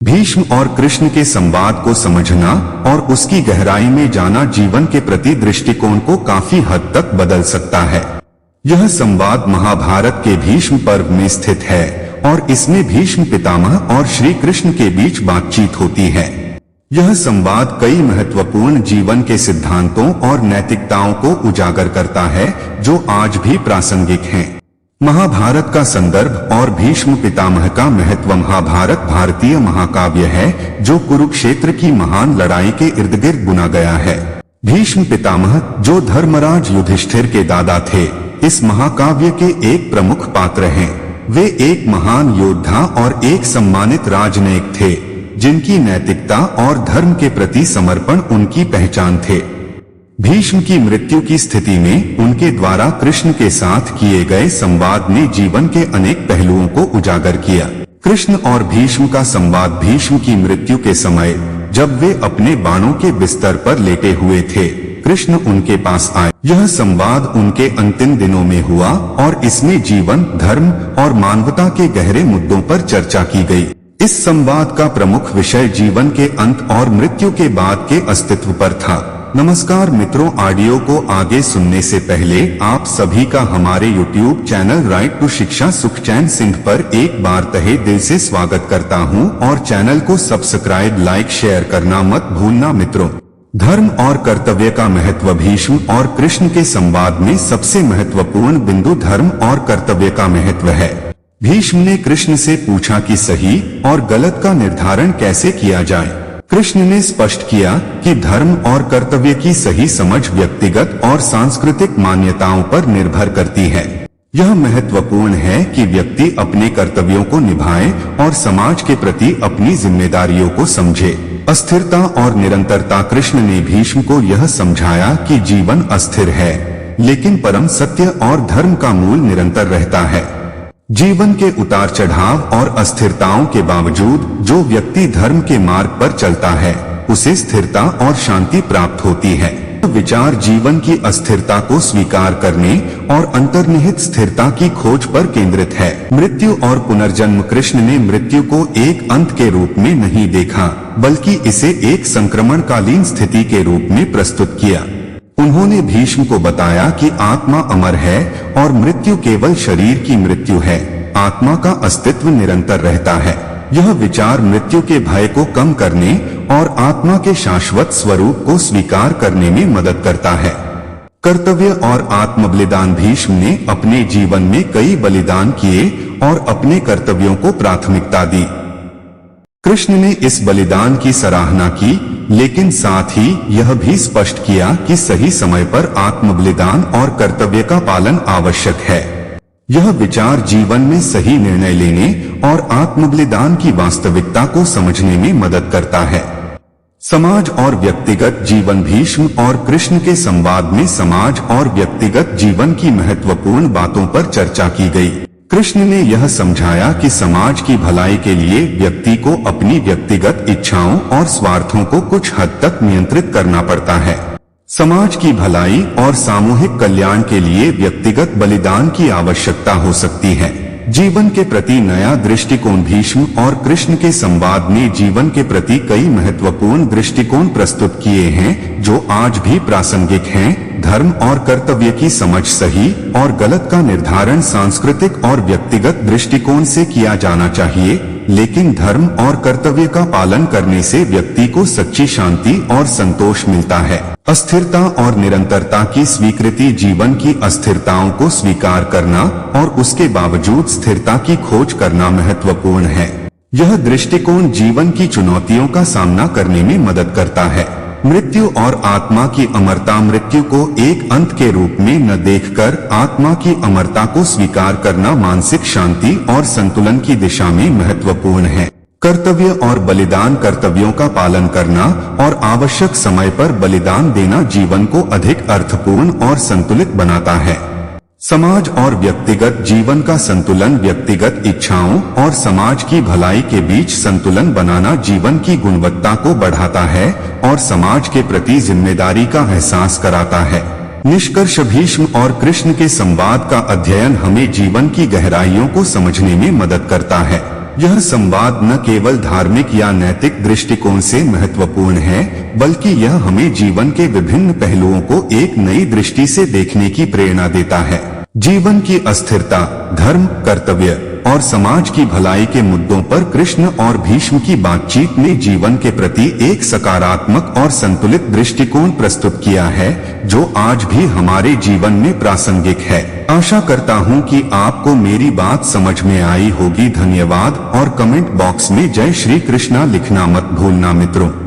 भीष्म और कृष्ण के संवाद को समझना और उसकी गहराई में जाना जीवन के प्रति दृष्टिकोण को काफी हद तक बदल सकता है। यह संवाद महाभारत के भीष्म पर्व में स्थित है और इसमें भीष्म पितामह और श्री कृष्ण के बीच बातचीत होती है। यह संवाद कई महत्वपूर्ण जीवन के सिद्धांतों और नैतिकताओं को उजागर करता है जो आज भी प्रासंगिक हैं। महाभारत का संदर्भ और भीष्म पितामह का महत्व। महाभारत भारतीय महाकाव्य है जो कुरुक्षेत्र की महान लड़ाई के इर्द गिर्द बुना गया है। भीष्म पितामह जो धर्मराज युधिष्ठिर के दादा थे, इस महाकाव्य के एक प्रमुख पात्र हैं। वे एक महान योद्धा और एक सम्मानित राजनयिक थे जिनकी नैतिकता और धर्म के प्रति समर्पण उनकी पहचान थे। भीष्म की मृत्यु की स्थिति में उनके द्वारा कृष्ण के साथ किए गए संवाद ने जीवन के अनेक पहलुओं को उजागर किया। कृष्ण और भीष्म का संवाद। भीष्म की मृत्यु के समय जब वे अपने बाणों के बिस्तर पर लेटे हुए थे, कृष्ण उनके पास आए। यह संवाद उनके अंतिम दिनों में हुआ और इसमें जीवन, धर्म और मानवता के गहरे मुद्दों पर चर्चा की गई। इस संवाद का प्रमुख विषय जीवन के अंत और मृत्यु के बाद के अस्तित्व पर था। नमस्कार मित्रों, ऑडियो को आगे सुनने से पहले आप सभी का हमारे YouTube चैनल राइट टू शिक्षा सुखचैन सिंह पर एक बार तहे दिल से स्वागत करता हूं और चैनल को सब्सक्राइब, लाइक, शेयर करना मत भूलना। मित्रों, धर्म और कर्तव्य का महत्व। भीष्म और कृष्ण के संवाद में सबसे महत्वपूर्ण बिंदु धर्म और कर्तव्य का महत्व है। भीष्म ने कृष्ण से पूछा कि सही और गलत का निर्धारण कैसे किया जाए। कृष्ण ने स्पष्ट किया कि धर्म और कर्तव्य की सही समझ व्यक्तिगत और सांस्कृतिक मान्यताओं पर निर्भर करती है। यह महत्वपूर्ण है कि व्यक्ति अपने कर्तव्यों को निभाए और समाज के प्रति अपनी जिम्मेदारियों को समझे। अस्थिरता और निरंतरता। कृष्ण ने भीष्म को यह समझाया कि जीवन अस्थिर है, लेकिन परम सत्य और धर्म का मूल निरंतर रहता है। जीवन के उतार चढ़ाव और अस्थिरताओं के बावजूद जो व्यक्ति धर्म के मार्ग पर चलता है, उसे स्थिरता और शांति प्राप्त होती है। विचार जीवन की अस्थिरता को स्वीकार करने और अंतर्निहित स्थिरता की खोज पर केंद्रित है। मृत्यु और पुनर्जन्म। कृष्ण ने मृत्यु को एक अंत के रूप में नहीं देखा, बल्कि इसे एक संक्रमणकालीन स्थिति के रूप में प्रस्तुत किया। उन्होंने भीष्म को बताया कि आत्मा अमर है और मृत्यु केवल शरीर की मृत्यु है। आत्मा का अस्तित्व निरंतर रहता है। यह विचार मृत्यु के भय को कम करने और आत्मा के शाश्वत स्वरूप को स्वीकार करने में मदद करता है। कर्तव्य और आत्म बलिदान। भीष्म ने अपने जीवन में कई बलिदान किए और अपने कर्तव्यों को प्राथमिकता दी। कृष्ण ने इस बलिदान की सराहना की, लेकिन साथ ही यह भी स्पष्ट किया कि सही समय पर आत्म बलिदान और कर्तव्य का पालन आवश्यक है। यह विचार जीवन में सही निर्णय लेने और आत्म बलिदान की वास्तविकता को समझने में मदद करता है। समाज और व्यक्तिगत जीवन। भीष्म और कृष्ण के संवाद में समाज और व्यक्तिगत जीवन की महत्वपूर्ण बातों पर चर्चा की गई। कृष्ण ने यह समझाया कि समाज की भलाई के लिए व्यक्ति को अपनी व्यक्तिगत इच्छाओं और स्वार्थों को कुछ हद तक नियंत्रित करना पड़ता है। समाज की भलाई और सामूहिक कल्याण के लिए व्यक्तिगत बलिदान की आवश्यकता हो सकती है। जीवन के प्रति नया दृष्टिकोण। भीष्म और कृष्ण के संवाद ने जीवन के प्रति कई महत्वपूर्ण दृष्टिकोण प्रस्तुत किए हैं जो आज भी प्रासंगिक हैं। धर्म और कर्तव्य की समझ। सही और गलत का निर्धारण सांस्कृतिक और व्यक्तिगत दृष्टिकोण से किया जाना चाहिए, लेकिन धर्म और कर्तव्य का पालन करने से व्यक्ति को सच्ची शांति और संतोष मिलता है। अस्थिरता और निरंतरता की स्वीकृति। जीवन की अस्थिरताओं को स्वीकार करना और उसके बावजूद स्थिरता की खोज करना महत्वपूर्ण है। यह दृष्टिकोण जीवन की चुनौतियों का सामना करने में मदद करता है। मृत्यु और आत्मा की अमरता। मृत्यु को एक अंत के रूप में न देखकर आत्मा की अमरता को स्वीकार करना मानसिक शांति और संतुलन की दिशा में महत्वपूर्ण है। कर्तव्य और बलिदान। कर्तव्यों का पालन करना और आवश्यक समय पर बलिदान देना जीवन को अधिक अर्थपूर्ण और संतुलित बनाता है। समाज और व्यक्तिगत जीवन का संतुलन। व्यक्तिगत इच्छाओं और समाज की भलाई के बीच संतुलन बनाना जीवन की गुणवत्ता को बढ़ाता है और समाज के प्रति जिम्मेदारी का एहसास कराता है। निष्कर्ष। भीष्म और कृष्ण के संवाद का अध्ययन हमें जीवन की गहराइयों को समझने में मदद करता है। यह संवाद न केवल धार्मिक या नैतिक दृष्टिकोण से महत्वपूर्ण है, बल्कि यह हमें जीवन के विभिन्न पहलुओं को एक नई दृष्टि से देखने की प्रेरणा देता है। जीवन की अस्थिरता, धर्म, कर्तव्य और समाज की भलाई के मुद्दों पर कृष्ण और भीष्म की बातचीत ने जीवन के प्रति एक सकारात्मक और संतुलित दृष्टिकोण प्रस्तुत किया है, जो आज भी हमारे जीवन में प्रासंगिक है। आशा करता हूं कि आपको मेरी बात समझ में आई होगी। धन्यवाद और कमेंट बॉक्स में जय श्री कृष्णा लिखना मत भूलना मित्रों।